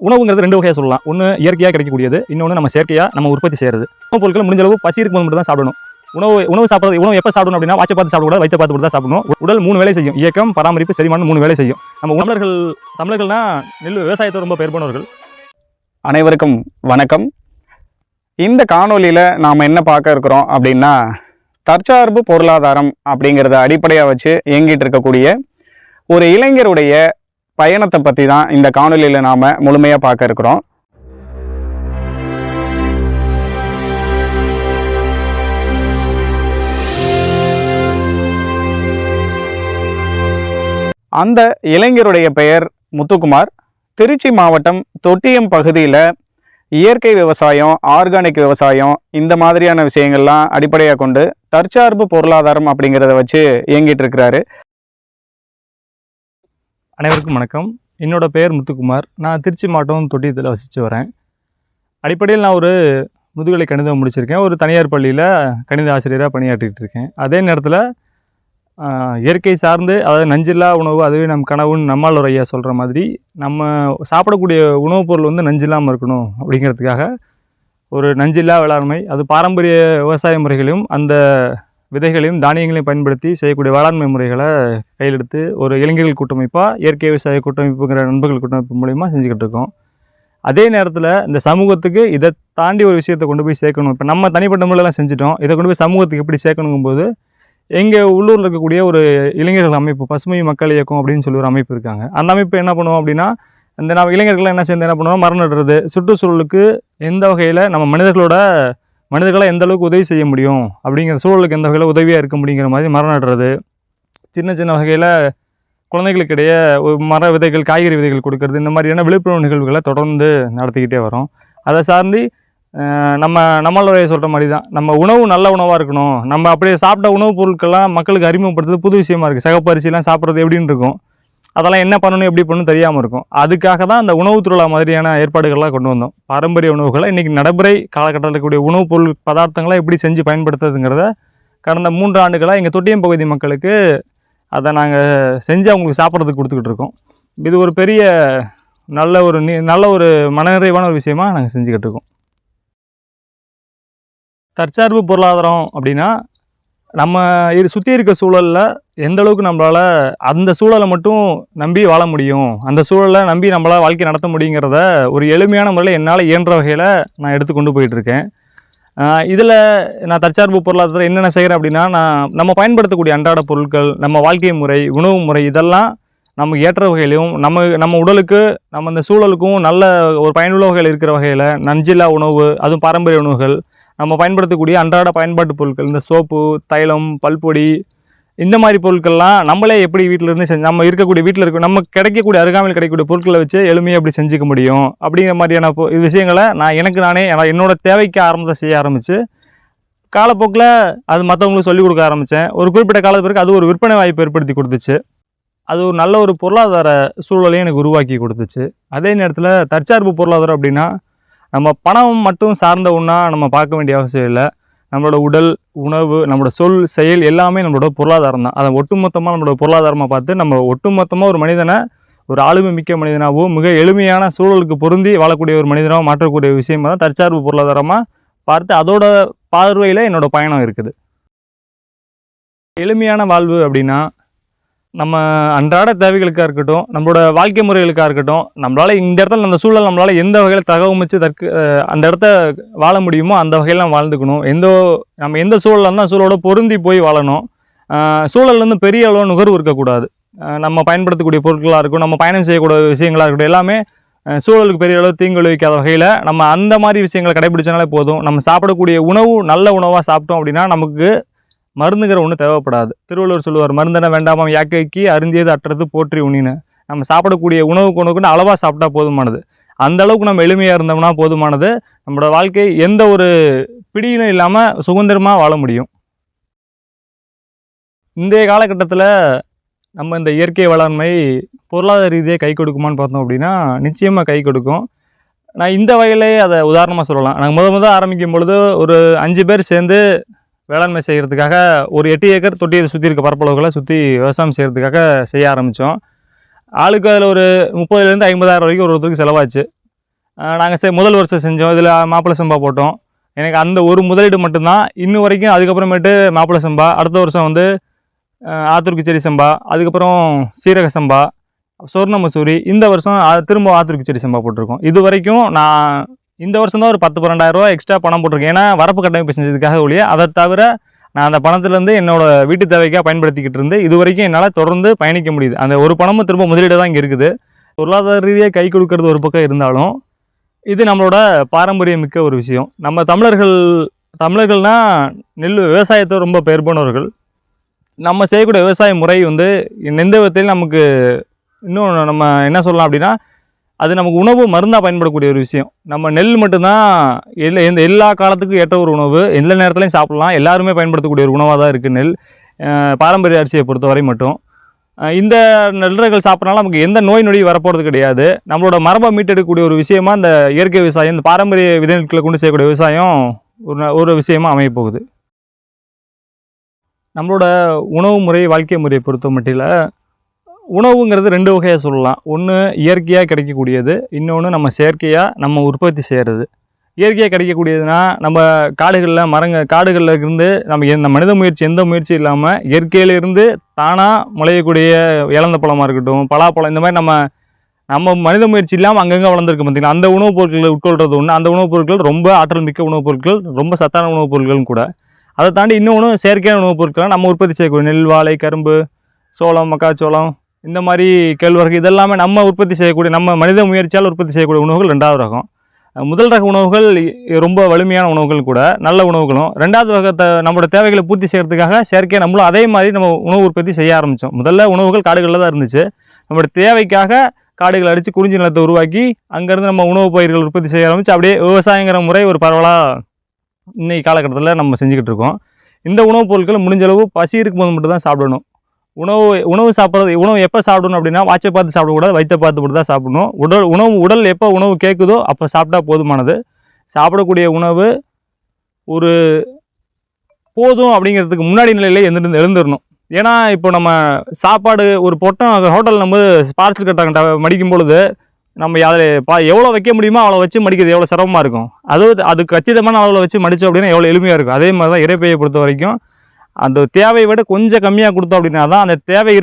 உணவுங்கிறது 2 வகையாக சொல்லலாம். ஒன்று இயற்கையாக கிடைக்கக்கூடியது, இன்னொன்று நம்ம செயற்கையாக நம்ம உற்பத்தி செய்கிறது. உணவுப் பொருட்கள் முடிஞ்ச அளவு பசி இருக்கும்போது மட்டும் தான் சாப்பிடணும். உணவு எப்போ சாப்பிடணும் அப்படின்னா, வாட்சை பார்த்து சாப்பிடக்கூடாது, வயிற்றை பார்த்து தான் சாப்பிடணும். உடல் 3 வேலை செய்யும். இயக்கம், பராமரிப்பு, செரிமானம் 3 வேலை செய்யும். நம்ம தமிழர்கள்னா நெல் விவசாயத்தை ரொம்ப பெயர் போனவர்கள். அனைவருக்கும் வணக்கம். இந்த காணொலியில் நாம் என்ன பார்க்க இருக்கிறோம் அப்படின்னா, தற்சார்பு பொருளாதாரம் அப்படிங்கிறத அடிப்படையாக வச்சு இயங்கிட்டு இருக்கக்கூடிய ஒரு இளைஞருடைய பயணத்தை பற்றி தான் இந்த காணொலியில் நாம் முழுமையாக பார்க்க இருக்கிறோம். அந்த இளைஞருடைய பெயர் முத்துக்குமார். திருச்சி மாவட்டம் தொட்டியம் பகுதியில் இயற்கை விவசாயம், ஆர்கானிக் விவசாயம், இந்த மாதிரியான விஷயங்கள்லாம் அடிப்படையாக கொண்டு தற்சார்பு பொருளாதாரம் அப்படிங்கிறத வச்சு இயங்கிட்டு இருக்கிறாரு. அனைவருக்கும் வணக்கம். என்னோட பெயர் முத்துக்குமார். நான் திருச்சி மாவட்டம் தொட்டியத்தில் வசித்து வரேன். அடிப்படையில் நான் ஒரு முதுகலை கணிதம் முடிச்சிருக்கேன். ஒரு தனியார் பள்ளியில் கணித ஆசிரியராக பணியாற்றிட்டு இருக்கேன். அதே நேரத்தில் இயற்கை சார்ந்து, அதாவது நஞ்சில்லா உணவு, அதுவே நம் கனவுன்னு நம்மாழ்வார் ஐயா சொல்கிற மாதிரி, நம்ம சாப்பிடக்கூடிய உணவுப் பொருள் வந்து நஞ்சில்லாமல் இருக்கணும் அப்படிங்கிறதுக்காக ஒரு நஞ்சில்லா வேளாண்மை, அது பாரம்பரிய விவசாய முறைகளையும் அந்த விதைகளையும் தானியங்களையும் பயன்படுத்தி செய்யக்கூடிய வேளாண்மை முறைகளை கையில் எடுத்து ஒரு இளைஞர்கள் கூட்டமைப்பாக இயற்கை விவசாய கூட்டமைப்புங்கிற நண்பர்கள் கூட்டமைப்பு மூலிமா செஞ்சுக்கிட்டு இருக்கோம். அதே நேரத்தில் இந்த சமூகத்துக்கு இதை தாண்டி ஒரு விஷயத்தை கொண்டு போய் சேர்க்கணும். இப்போ நம்ம தனிப்பட்ட முறையெல்லாம் செஞ்சுட்டோம், இதை கொண்டு போய் சமூகத்துக்கு எப்படி சேர்க்கணுங்கும்போது, எங்கள் உள்ளூரில் இருக்கக்கூடிய ஒரு இளைஞர்கள் அமைப்பு, பசுமை மக்கள் இயக்கம் அப்படின்னு சொல்லி ஒரு அமைப்பு இருக்காங்க. அந்த அமைப்பு என்ன பண்ணுவோம் அப்படின்னா, இந்த நம்ம இளைஞர்கள்லாம் என்ன சேர்ந்து என்ன பண்ணுவோம், மரம் நடுறது, சுற்றுச்சூழலுக்கு எந்த வகையில் நம்ம மனிதர்களை எந்த அளவுக்கு உதவி செய்ய முடியும் அப்படிங்கிற, சூழலுக்கு எந்த வகையில் உதவியாக இருக்க முடியுங்கிற மாதிரி மரம் நடுறது, சின்ன சின்ன வகையில் குழந்தைகளுக்கிடையே ஒரு மர விதைகள், காய்கறி விதைகள் கொடுக்கறது, இந்த மாதிரியான விழிப்புணர்வு நிகழ்வுகளை தொடர்ந்து நடத்திக்கிட்டே வரோம். அதை சார்ந்து நம்மளுடைய சொல்கிற மாதிரி தான், நம்ம உணவு நல்ல உணவாக இருக்கணும். நம்ம அப்படியே சாப்பிட்ட உணவுப் பொருட்கள்லாம் மக்களுக்கு அறிமுகப்படுத்துறது புது விஷயமா இருக்குது. சிகப்பரிசிலாம் சாப்பிட்றது எப்படின்னு இருக்கும், அதெல்லாம் என்ன பண்ணணும் எப்படி பண்ணணும் தெரியாமல் இருக்கும். அதுக்காக தான் அந்த உணவு திருவிழா மாதிரியான ஏற்பாடுகள்லாம் கொண்டு வந்தோம். பாரம்பரிய உணவுகளை இன்றைக்கி நடைமுறை காலகட்டத்தில் இருக்கக்கூடிய உணவுப் பொருள் பதார்த்தங்களை எப்படி செஞ்சு பயன்படுத்துறதுங்கிறத கடந்த 3 ஆண்டுகளாக எங்கள் தொட்டியம் பகுதி மக்களுக்கு அதை நாங்கள் செஞ்சு அவங்களுக்கு சாப்பிட்றதுக்கு கொடுத்துக்கிட்டு இருக்கோம். இது ஒரு பெரிய நல்ல ஒரு மனநிறைவான ஒரு விஷயமாக நாங்கள் செஞ்சுக்கிட்டு இருக்கோம். தற்சார்பு பொருளாதாரம் அப்படின்னா, நம்ம சுற்றி இருக்க சூழலில் எந்த அளவுக்கு நம்மளால் அந்த சூழலை மட்டும் நம்பி வாழ முடியும், அந்த சூழலை நம்பி நம்மளால் வாழ்க்கை நடத்த முடியுங்கிறத ஒரு எளிமையான முறையில் என்னால் இயன்ற வகையில் நான் எடுத்து கொண்டு போயிட்டுருக்கேன். இதில் நான் தற்சார்பு பொருளாதாரம் என்னென்ன செய்கிறேன் அப்படின்னா, நம்ம பயன்படுத்தக்கூடிய அன்றாட பொருட்கள், நம்ம வாழ்க்கை முறை, உணவு முறை, இதெல்லாம் நமக்கு ஏற்ற வகையிலையும் நம்ம உடலுக்கு, நம்ம இந்த சூழலுக்கும் நல்ல ஒரு பயனுள்ள வகையில் இருக்கிற வகையில் நஞ்சில்லா உணவு, அதுவும் பாரம்பரிய உணவுகள், நம்ம பயன்படுத்தக்கூடிய அன்றாட பயன்பாட்டு பொருட்கள், இந்த சோப்பு, தைலம், பல்பொடி, இந்த மாதிரி பொருட்கள்லாம் நம்மளே எப்படி வீட்டிலேருந்து நம்ம இருக்கக்கூடிய வீட்டில் நமக்கு கிடைக்கக்கூடிய அருகாமையில் கிடைக்கக்கூடிய பொருட்களை வச்சு எளிமையாக எப்படி செஞ்சுக்க முடியும் அப்படிங்கிற மாதிரியான விஷயங்களை நானே என்னோட தேவைக்கு செய்ய ஆரம்பித்து, காலப்போக்கில் அது மற்றவங்களுக்கு சொல்லிக் கொடுக்க ஆரம்பித்தேன். ஒரு குறிப்பிட்ட காலத்திற்கு அது ஒரு விற்பனை வாய்ப்பு ஏற்படுத்தி கொடுத்துச்சு. அது ஒரு நல்ல ஒரு பொருளாதார சூழலையும் எனக்கு உருவாக்கி கொடுத்துச்சு. அதே நேரத்தில் தற்சார்பு பொருளாதாரம் அப்படின்னா, நம்ம பணம் மட்டும் சார்ந்த ஒன்றா நம்ம பார்க்க வேண்டிய அவசியம் இல்லை. நம்மளோட உடல், உணவு, நம்மளோட சொல், செயல் எல்லாமே நம்மளோட பொருளாதாரம் தான். அதை ஒட்டுமொத்தமாக நம்மளோட பொருளாதாரமாக பார்த்து, நம்ம ஒட்டுமொத்தமாக ஒரு மனிதனை ஒரு ஆளுமை மிக்க மனிதனாகவும் மிக எளிமையான சூழலுக்கு பொருந்தி வாழக்கூடிய ஒரு மனிதனாகவும் மாற்றக்கூடிய விஷயமாக தான் தற்சார்பு பொருளாதாரமாக பார்த்து, அதோட பார்வையில் என்னோடய பயணம் இருக்குது. எளிமையான வாழ்வு அப்படின்னா, நம்ம அன்றாட தேவைகளுக்காக இருக்கட்டும், நம்மளோட வாழ்க்கை முறைகளுக்காக இருக்கட்டும், நம்மளால் இந்த இடத்துல அந்த சூழல் நம்மளால் எந்த வகையில் தகவமைச்சு அந்த இடத்த வாழ முடியுமோ அந்த வகையில் நம்ம வாழ்ந்துக்கணும். நம்ம எந்த சூழலில் இருந்தால் சூழலோட பொருந்தி போய் வாழணும். சூழல்லேருந்து பெரிய அளவு நுகர்வு இருக்கக்கூடாது. நம்ம பயன்படுத்தக்கூடிய பொருட்களாக இருக்கும், நம்ம பயணம் செய்யக்கூடிய விஷயங்களாக இருக்கட்டும், எல்லாமே சூழலுக்கு பெரிய அளவு தீங்கு விளைவிக்காத வகையில் நம்ம அந்த மாதிரி விஷயங்களை கடைபிடிச்சனாலே போதும். நம்ம சாப்பிடக்கூடிய உணவு நல்ல உணவாக சாப்பிட்டோம் அப்படின்னா நமக்கு மருந்துங்கிற ஒன்று தேவைப்படாது. திருவள்ளுவர் சொல்லுவார், மருந்தென வேண்டாமல் யாக்கைக்கு அருந்தியது அற்றது போற்றி உண்ணின்னு. நம்ம சாப்பிடக்கூடிய உணவுக்கு அளவாக சாப்பிட்டா போதுமானது. அந்த அளவுக்கு நம்ம எளிமையாக இருந்தோம்னா போதுமானது. நம்மளோட வாழ்க்கை எந்த ஒரு பிடியிலும் இல்லாமல் சுதந்திரமாக வாழ முடியும். இன்றைய காலகட்டத்தில் நம்ம இந்த இயற்கை வேளாண்மை பொருளாதார ரீதியாக கை கொடுக்குமான்னு பார்த்தோம் அப்படின்னா, நிச்சயமாக கை கொடுக்கும். நான் இந்த வகையிலே அதை உதாரணமாக சொல்லலாம். நாங்கள் முதல் ஆரம்பிக்கும் பொழுது ஒரு 5 பேர் சேர்ந்து வேளாண்மை செய்கிறதுக்காக ஒரு 8 ஏக்கர் தொட்டியை சுற்றி இருக்க பரப்பளவுகளை சுற்றி விவசாயம் செய்கிறதுக்காக செய்ய ஆரம்பித்தோம். ஆளுக்கு அதில் ஒரு 30,000 to 50,000 வரைக்கும் ஒருத்தருக்கு செலவாச்சு. நாங்கள் முதல் வருஷம் செஞ்சோம். இதில் மாப்பிளை சம்பா போட்டோம். எனக்கு அந்த ஒரு முதலீடு மட்டும்தான் இன்னும் வரைக்கும். அதுக்கப்புறமேட்டு மாப்பிளை சம்பா, அடுத்த வருஷம் வந்து ஆத்தூர் கிச்சடி சம்பா, அதுக்கப்புறம் சீரக சம்பா, சொர்ண மசூரி. இந்த வருஷம் திரும்ப ஆத்தூர் கிச்சடி சம்பா போட்டிருக்கோம். இது வரைக்கும் நான் இந்த வருஷம் தான் ஒரு 10-12,000 எக்ஸ்ட்ரா பணம் போட்டிருக்கேன். ஏன்னா வரப்பு கட்டமைப்பு செஞ்சதுக்காக ஒழிய, அதை தவிர நான் அந்த பணத்துலேருந்து என்னோடய வீட்டு தேவைக்காக பயன்படுத்திக்கிட்டு இருந்து இது வரைக்கும் என்னால் தொடர்ந்து பயணிக்க முடியுது. அந்த ஒரு பணமும் திரும்ப முதலீடு தான் இங்கே இருக்குது. பொருளாதார ரீதியாக கை கொடுக்கறது ஒரு பக்கம் இருந்தாலும், இது நம்மளோட பாரம்பரியமிக்க ஒரு விஷயம். நம்ம தமிழர்கள்னால் விவசாயத்தை ரொம்ப பெயர் போனவர்கள். நம்ம செய்யக்கூடிய விவசாய முறை வந்து எந்த விதத்திலும் நமக்கு இன்னும் நம்ம என்ன சொல்லலாம் அப்படின்னா, அது நமக்கு உணவு மருந்தாக பயன்படக்கூடிய ஒரு விஷயம். நம்ம நெல் மட்டும்தான் எல்லா காலத்துக்கும் ஏற்ற ஒரு உணவு. எல்லா நேரத்துலையும் சாப்பிட்லாம். எல்லாருமே பயன்படுத்தக்கூடிய ஒரு உணவாக தான் இருக்குது நெல். பாரம்பரிய அரிசியை பொறுத்தவரை மட்டும் இந்த நெல்கள் சாப்பிட்றனால நமக்கு எந்த நோய் நொடி வரப்போகிறது கிடையாது. நம்மளோட மரபை மீட்டெடுக்கக்கூடிய ஒரு விஷயமா இந்த இயற்கை விவசாயம், இந்த பாரம்பரிய விதைகளை கொண்டு செய்யக்கூடிய விவசாயம் ஒரு விஷயமா அமையப்போகுது. நம்மளோட உணவு முறை, வாழ்க்கை முறையை பொறுத்த மட்டில் உணவுங்கிறது 2 வகையாக சொல்லலாம். ஒன்று இயற்கையாக கிடைக்கக்கூடியது, இன்னொன்று நம்ம செயற்கையாக நம்ம உற்பத்தி செய்கிறது. இயற்கையாக கிடைக்கக்கூடியதுன்னா நம்ம காடுகளில் இருந்து நம்ம மனித முயற்சி எந்த முயற்சி இல்லாமல் இயற்கையிலிருந்து தானாக முளையக்கூடிய இலந்த பழமாக இருக்கட்டும், பலாப்பழம், இந்த மாதிரி நம்ம மனித முயற்சி இல்லாமல் அங்கங்கே வளர்ந்துருக்கு பார்த்திங்கன்னா, அந்த உணவுப் பொருட்களை உட்கொள்கிறது ஒன்று. அந்த உணவுப் பொருட்கள் ரொம்ப ஆற்றல் மிக்க உணவுப் பொருட்கள், ரொம்ப சத்தான உணவுப் பொருட்களும் கூட. அதை தாண்டி இன்னொன்று செயற்கையான உணவுப் பொருட்களை நம்ம உற்பத்தி செய்யக்கூடிய நெல், வாழை, கரும்பு, சோளம், மக்காச்சோளம், இந்த மாதிரி கேழ்வரகு, இதெல்லாமே நம்ம உற்பத்தி செய்யக்கூடிய, நம்ம மனித முயற்சியால் உற்பத்தி செய்யக்கூடிய உணவுகள் 2வது ரகம். முதல் ரக உணவுகள் ரொம்ப வலிமையான உணவுகள் கூட, நல்ல உணவுகளும். 2வது ரகத்தை நம்மளோட தேவைகளை பூர்த்தி செய்கிறதுக்காக செயற்கையாக நம்மளும் அதே மாதிரி நம்ம உணவு உற்பத்தி செய்ய ஆரம்பித்தோம். முதல்ல உணவுகள் காடுகளில் தான் இருந்துச்சு. நம்மளோட தேவைக்காக காடுகளை அடித்து குறிஞ்சி நிலத்தை உருவாக்கி அங்கேருந்து நம்ம உணவு பயிர்கள் உற்பத்தி செய்ய ஆரம்பித்து அப்படியே விவசாயங்கிற முறை ஒரு பரவலாக இன்றைக்கி காலகட்டத்தில் நம்ம செஞ்சுக்கிட்டு இருக்கோம். இந்த உணவுப் பொருட்களை முடிஞ்சளவு பசி இருக்கும்போது மட்டும் தான் சாப்பிடணும். உணவு எப்போ சாப்பிடணும் அப்படின்னா, வாட்சை பார்த்து சாப்பிடக்கூடாது, வயிற்றை பார்த்து மட்டும் தான் சாப்பிடணும். உடல் எப்போ உணவு கேட்குதோ அப்போ சாப்பிட்டா போதுமானது. சாப்பிடக்கூடிய உணவு ஒரு போதும் அப்படிங்கிறதுக்கு முன்னாடி நிலையிலே எழுந்துடணும். ஏன்னா இப்போ நம்ம சாப்பாடு ஒரு பொட்டம் ஹோட்டல் நம்ம பார்சல் கட்டாங்க மடிக்கும் பொழுது நம்ம அதில் எவ்வளோ வைக்க முடியுமோ அவ்வளோ வச்சு மடிக்கிறது எவ்வளோ சிரமமாக இருக்கும். அது கச்சிதமான அளவில் வச்சு மடித்தோம் அப்படின்னா எவ்வளோ எளிமையாக இருக்கும். அதே மாதிரி தான் இறைப்பையை பொறுத்த வரைக்கும் அந்த தேவையை விட கொஞ்சம் கம்மியாக கொடுத்தோம் அப்படின்னா தான் அந்த தேவை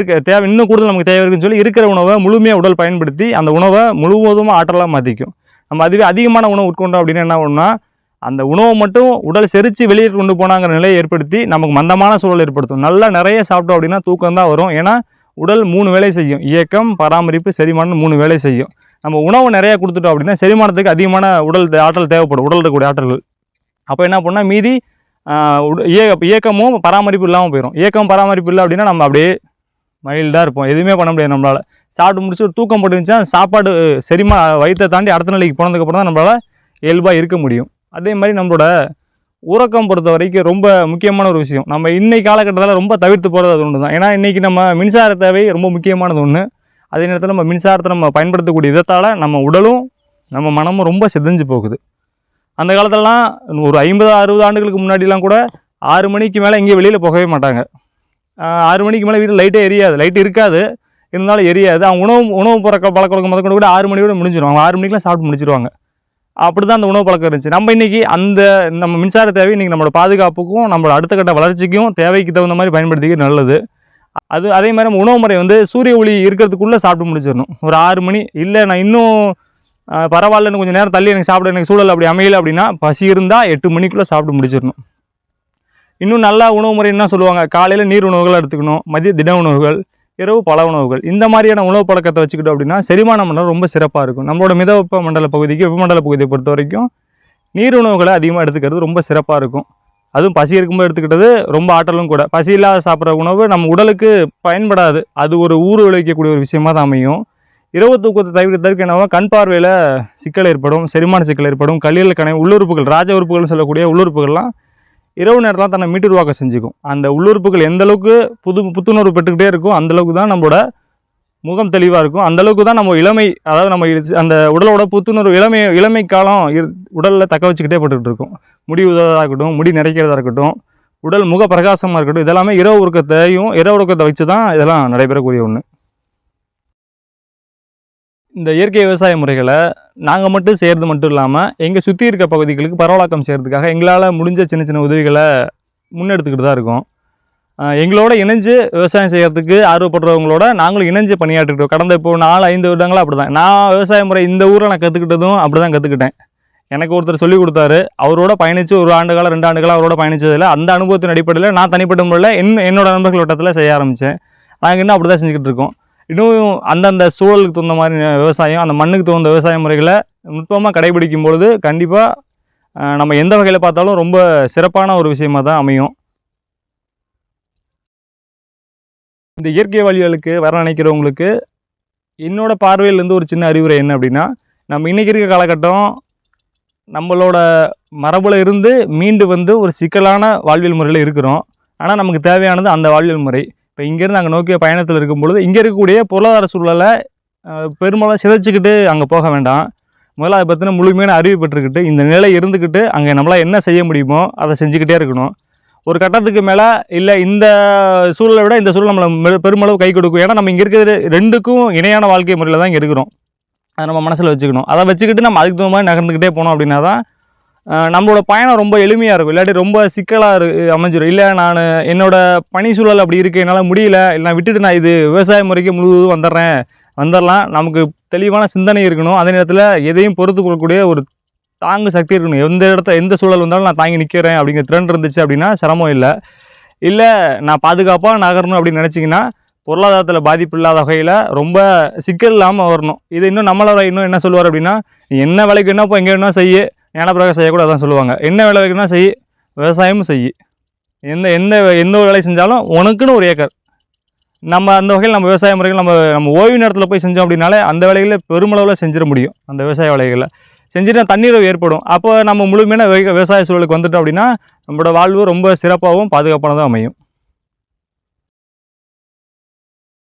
இன்னும் கூடுதல் நமக்கு தேவை இருக்குன்னு சொல்லி இருக்கிற உணவை முழுமையாக உடல் பயன்படுத்தி அந்த உணவை முழுவதும் ஆற்றலாக மாற்றிக்கும். நம்ம அதுவே அதிகமான உணவு உட்கொண்டோம் அப்படின்னா என்ன ஒன்றுனா, அந்த உணவை மட்டும் உடல் செரித்து வெளியே கொண்டு போனாங்கிற நிலையை ஏற்படுத்தி நமக்கு மந்தமான சூழல் ஏற்படுத்தும். நல்லா நிறைய சாப்பிட்டோம் அப்படின்னா தூக்கம் தான் வரும். ஏன்னா உடல் 3 வேலை செய்யும். இயக்கம், பராமரிப்பு, செரிமானம் 3 வேலை செய்யும். நம்ம உணவு நிறையா கொடுத்துட்டோம் அப்படின்னா செரிமானத்துக்கு அதிகமான ஆற்றல் தேவைப்படும், உடல் இருக்கக்கூடிய ஆற்றல்கள். அப்போ என்ன பண்ணால் மீதி இயக்கமும் பராமரிப்பு இல்லாமல் போயிடும். இயக்கம் பராமரிப்பு இல்லை அப்படின்னா நம்ம அப்படியே மைல்டாக இருப்போம், எதுவுமே பண்ண முடியாது நம்மளால். சாப்பிட்டு முடிச்சு ஒரு தூக்கம் போட்டுருந்துச்சா சாப்பாடு வயிற்றை தாண்டி அடுத்த நிலைக்கு போனதுக்கப்புறம் தான் நம்மளால் இயல்பாக இருக்க முடியும். அதே மாதிரி நம்மளோட உறக்கம் பொறுத்த வரைக்கும் ரொம்ப முக்கியமான ஒரு விஷயம். நம்ம இன்றைக்கி காலகட்டத்தில் ரொம்ப தவிர்த்து போகிறது அது ஒன்று தான். ஏன்னா இன்றைக்கி நம்ம மின்சார தேவை ரொம்ப முக்கியமானது ஒன்று. அதே நேரத்தில் நம்ம மின்சாரத்தை நம்ம பயன்படுத்தக்கூடிய விதத்தால் நம்ம உடலும் நம்ம மனமும் ரொம்ப சிதைஞ்சு போகுது. அந்த காலத்திலலாம் ஒரு 50-60 ஆண்டுகளுக்கு முன்னாடிலாம் கூட 6 மணிக்கு மேலே எங்கேயும் வெளியில் போகவே மாட்டாங்க. 6 மணிக்கு மேலே வீட்டில் லைட்டு இருக்காது, இருந்தாலும் எரியாது. அவங்க உணவு பழக்க வழக்கம் முதற்கொண்டு கூட 6 மணியோட முடிஞ்சிடும். அவங்க 6 மணிக்கெலாம் சாப்பிட்டு முடிச்சிடுவாங்க. அப்படி தான் அந்த உணவு பழக்கம் இருந்துச்சு. நம்ம இன்றைக்கி நம்ம மின்சார தேவை இன்றைக்கி நம்மளோட பாதுகாப்புக்கும் நம்மளோட அடுத்த கட்ட வளர்ச்சிக்கும் தேவைக்கு தகுந்த மாதிரி பயன்படுத்திக்க நல்லது. அதே மாதிரி நம்ம உணவு முறை வந்து சூரிய ஒளி இருக்கிறதுக்குள்ளே சாப்பிட்டு முடிச்சிடணும். ஒரு 6 மணி இல்லை நான் இன்னும் பரவாயில்லன்னு கொஞ்சம் நேரம் தள்ளி எனக்கு சூழல் அப்படி அமையலை அப்படின்னா பசி இருந்தால் 8 மணிக்குள்ளே சாப்பிட்டு முடிச்சிடணும். இன்னும் நல்ல உணவு முறை என்ன சொல்லுவாங்க, காலையில் நீர் உணவுகள் எடுத்துக்கணும், மதிய திட உணவுகள், இரவு பல உணவுகள். இந்த மாதிரியான உணவு பழக்கத்தை வச்சுக்கிட்டோம் அப்படின்னா செரிமான மண்டலம் ரொம்ப சிறப்பாக இருக்கும். நம்மளோட மிதவெப்ப மண்டல பகுதிக்கு வெப்பமண்டல பகுதியை பொறுத்த வரைக்கும் நீர் உணவுகளை அதிகமாக எடுத்துக்கிறது ரொம்ப சிறப்பாக இருக்கும். அதுவும் பசி இருக்கும்போது எடுத்துக்கிட்டது ரொம்ப ஆற்றலும் கூட. பசி இல்லாத சாப்பிட்ற உணவு நம்ம உடலுக்கு பயன்படாது. அது ஒரு விளைவிக்கக்கூடிய ஒரு விஷயமாக தான் அமையும். இரவு தூக்கத்தை தவிர்க்கிறதுக்கு என்னவோ கண் பார்வையில் சிக்கல் ஏற்படும், செரிமான சிக்கல் ஏற்படும், கல்லீரல் கணை உள்ளுறுப்புகள், ராஜ உறுப்புகள்னு சொல்லக்கூடிய உள்ளுறுப்புகள்லாம் இரவு நேரத்தில் தன்னை மீட்டுருவாக்க செஞ்சுக்கும். அந்த உள்ளுறுப்புகள் எந்தளவுக்கு புத்துணர்வு பெற்றுக்கிட்டே இருக்கும், அந்தளவுக்கு தான் நம்மளோட முகம் தெளிவாக இருக்கும். அந்தளவுக்கு தான் நம்ம அதாவது நம்ம அந்த உடலோட புத்துணர்வு இளமை காலம் உடலில் தக்க வச்சுக்கிட்டே போட்டுக்கிட்டு இருக்கும். முடி உதவதாக இருக்கட்டும், முடி நிறைக்கிறதா இருக்கட்டும், உடல் முக பிரகாசமாக இருக்கட்டும், இதெல்லாமே இரவு உறக்கத்தை வச்சு தான் இதெல்லாம் நடைபெறக்கூடிய ஒன்று. இந்த இயற்கை விவசாய முறைகளை நாங்கள் மட்டும் செய்கிறது மட்டும் இல்லாமல் எங்கள் சுற்றி இருக்க பகுதிகளுக்கு பரவலாக்கம் செய்கிறதுக்காக எங்களால் முடிஞ்ச சின்ன சின்ன உதவிகளை முன்னெடுத்துக்கிட்டு தான் இருக்கோம். எங்களோட இணைஞ்சு விவசாயம் செய்கிறதுக்கு ஆர்வப்படுறவங்களோட நாங்களும் இணைஞ்சு பணியாற்றிக்கிட்டோம். கடந்த இப்போ 4-5 வருடங்களாக அப்படி தான். நான் விவசாய முறை இந்த ஊரில் நான் கற்றுக்கிட்டதும் அப்படி தான் கற்றுக்கிட்டேன். எனக்கு ஒருத்தர் சொல்லிக் கொடுத்தாரு. அவரோட பயணித்து 1 ஆண்டு காலம் 2 ஆண்டு காலம் அவரோட பயணித்ததில் அந்த அனுபவத்தின் அடிப்படையில் நான் தனிப்பட்ட முறையில் என்னோட நண்பர்கள் வட்டத்தில் செய்ய ஆரம்பித்தேன். நாங்கள் இன்னும் அப்படி தான் செஞ்சுக்கிட்டு இருக்கோம். இன்னும் அந்தந்த சூழலுக்கு தகுந்த மாதிரி விவசாயம், அந்த மண்ணுக்கு தகுந்த விவசாய முறைகளை நுட்பமாக கடைபிடிக்கும் பொழுது கண்டிப்பாக நம்ம எந்த வகையில் பார்த்தாலும் ரொம்ப சிறப்பான ஒரு விஷயமாக தான் அமையும். இந்த இயற்கை வழிகளுக்கு வர நினைக்கிறவங்களுக்கு என்னோட பார்வையிலேருந்து ஒரு சின்ன அறிவுரை என்ன அப்படின்னா, நம்ம இன்றைக்கி இருக்க காலகட்டம் நம்மளோட மரபில் இருந்து மீண்டு வந்து ஒரு சிக்கலான வாழ்வியல் முறையில் இருக்கிறோம். ஆனால் நமக்கு தேவையானது அந்த வாழ்வியல் முறை. இப்போ இங்கேருந்து நாங்கள் நோக்கிய பயணத்தில் இருக்கும்பொழுது இங்கே இருக்கக்கூடிய பொருளாதார சூழலை பெரும்பாலும் சிதைச்சிக்கிட்டு அங்கே போக வேண்டாம். முதல்ல அதை பற்றின முழுமையான அறிவு பெற்றுக்கிட்டு இந்த நிலை இருந்துக்கிட்டு அங்கே நம்மளால் என்ன செய்ய முடியுமோ அதை செஞ்சுக்கிட்டே இருக்கணும். ஒரு கட்டத்துக்கு மேலே இல்லை இந்த சூழலை விட இந்த சூழல் நம்மளை பெருமளவு கை கொடுக்கும். ஏன்னா நம்ம இங்கே இருக்கிறது 2க்கும் இணையான வாழ்க்கை முறையில் தான் இங்கே இருக்கிறோம். அதை நம்ம மனசில் வச்சுக்கணும். அதை வச்சுக்கிட்டு நம்ம அதுக்கு தகுந்த மாதிரி நகர்ந்துக்கிட்டே போனோம் அப்படின்னா தான் நம்மளோட பயணம் ரொம்ப எளிமையாக இருக்கும். இல்லாட்டி ரொம்ப சிக்கலாக அமைஞ்சிடும். இல்லை நான் என்னோடய பணி சூழல் அப்படி இருக்குது, என்னால் முடியல, இல்லை நான் விட்டுட்டு நான் இது விவசாய முறைக்கு முழுவதும் வந்துடலாம். நமக்கு தெளிவான சிந்தனை இருக்கணும். அதே நேரத்தில் எதையும் பொறுத்து கொள்ளக்கூடிய ஒரு தாங்கு சக்தி இருக்கணும். எந்த சூழல் வந்தாலும் நான் தாங்கி நிற்கிறேன் அப்படிங்கிற திறன் இருந்துச்சு அப்படின்னா சிரமம் இல்லை. இல்லை நான் பாதுகாப்பாக நகரணும் அப்படின்னு நினச்சிங்கன்னா பொருளாதாரத்தில் பாதிப்பு இல்லாத வகையில் ரொம்ப சிக்கல் இல்லாமல் வரணும். இது இன்னும் நம்மளோட இன்னும் என்ன சொல்லுவார் அப்படின்னா, என்ன வேலைக்கு வேணா இப்போ எங்கே வேணா செய்ய, ஞானப்பிரகாசம் செய்யக்கூட அதான் சொல்லுவாங்க. என்ன வேலை வைக்கணும்னா செய், விவசாயமும் செய். எந்த ஒரு வேலை செஞ்சாலும் உனக்குன்னு ஒரு ஏக்கர். நம்ம அந்த வகையில் நம்ம விவசாய முறைகள் நம்ம ஓய்வு நேரத்தில் போய் செஞ்சோம் அப்படின்னாலே அந்த வேலைகளை பெருமளவில் செஞ்சிட முடியும். அந்த விவசாய வேலைகளை செஞ்சுட்டு தண்ணீர் ஏற்படும். அப்போ நம்ம முழுமையான விவசாய சூழலுக்கு வந்துட்டோம் அப்படின்னா நம்மளோட வாழ்வு ரொம்ப சிறப்பாகவும் பாதுகாப்பானதாக அமையும்.